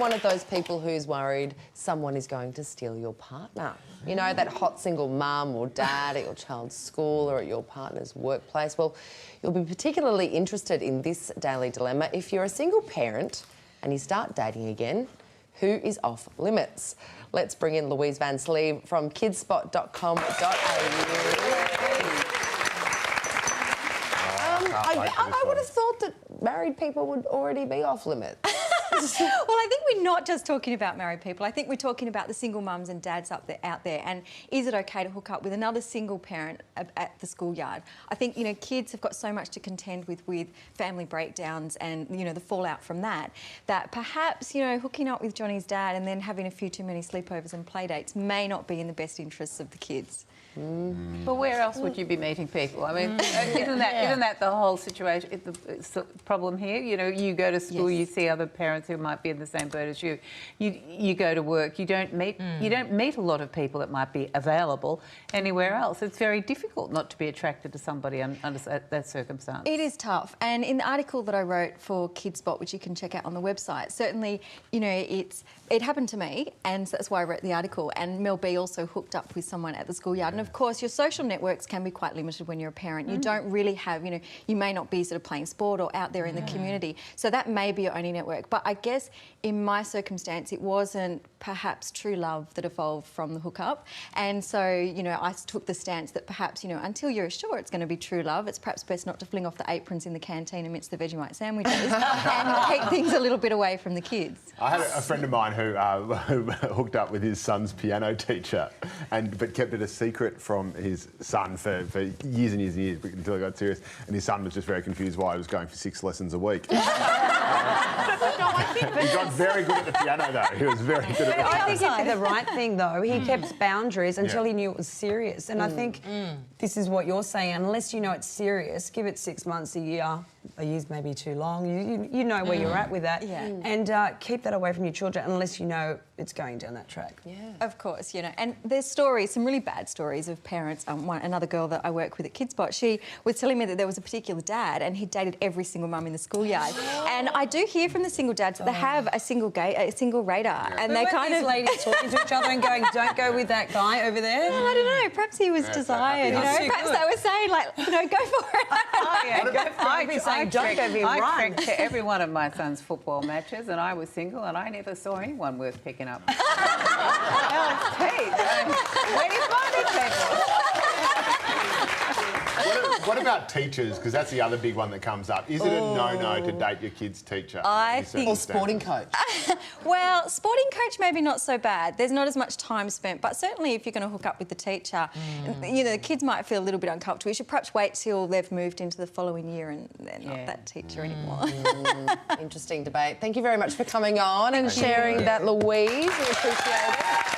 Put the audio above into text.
one of those people who's worried someone is going to steal your partner? You know, that hot single mum or dad at your child's school or at your partner's workplace? Well, you'll be particularly interested in this daily dilemma if you're a single parent and you start dating again. Who is off limits? Let's bring in Louise Vansleve from kidspot.com.au. I would have thought that married people would already be off limits. Well, I think we're not just talking about married people. I think we're talking about the single mums and dads out there. And is it okay to hook up with another single parent at the schoolyard? I think, you know, kids have got so much to contend with family breakdowns and, you know, the fallout from that perhaps, you know, hooking up with Johnny's dad and then having a few too many sleepovers and play dates may not be in the best interests of the kids. But where else would you be meeting people? I mean, isn't that the whole situation? It's the problem here. You know, you go to school, you see other parents who might be in the same boat as you. You go to work, you don't meet a lot of people that might be available anywhere else. It's very difficult not to be attracted to somebody under that circumstance. It is tough. And in the article that I wrote for Kidspot, which you can check out on the website, certainly, you know, it happened to me, and so that's why I wrote the article. And Mel B also hooked up with someone at the schoolyard. And of course, your social networks can be quite limited when you're a parent. You don't really have, you know, you may not be sort of playing sport or out there in the community. So that may be your only network. But I guess in my circumstance, it wasn't perhaps true love that evolved from the hookup. And so, you know, I took the stance that perhaps, you know, until you're sure it's going to be true love, it's perhaps best not to fling off the aprons in the canteen amidst the Vegemite sandwiches and keep things a little bit away from the kids. I had a friend of mine who hooked up with his son's piano teacher, but kept it a secret from his son for years and years and years until it got serious. And his son was just very confused why he was going for 6 lessons a week. He got very good at the piano, though. He was very good at the piano. I think he did the right thing, though. He kept boundaries until he knew it was serious. And I think this is what you're saying. Unless you know it's serious, give it 6 months, a year. A year's maybe too long. You know where you're at with that. Yeah. And keep that away from your children unless you know it's going down that track. Yeah. Of course, you know. And there's stories, some really bad stories of parents. Another girl that I work with at Kidspot, she was telling me that there was a particular dad and he dated every single mum in the schoolyard. And I do hear from the single dads that they have a single radar, and they kind of ladies talking to each other and going, "Don't go with that guy over there." Well, I don't know. Perhaps he was desired. You know, perhaps they were saying like, you know, go for it. I cranked to every one of my son's football matches, and I was single, and I never saw anyone worth picking up. Where do you find these people? What about teachers? Because that's the other big one that comes up. Is it a no-no to date your kid's teacher? I think... Or sporting coach. Well, sporting coach maybe not so bad. There's not as much time spent, but certainly if you're going to hook up with the teacher, you know, the kids might feel a little bit uncomfortable. You should perhaps wait till they've moved into the following year and they're not that teacher anymore. Interesting debate. Thank you very much for coming on and sharing that, Louise. We appreciate it.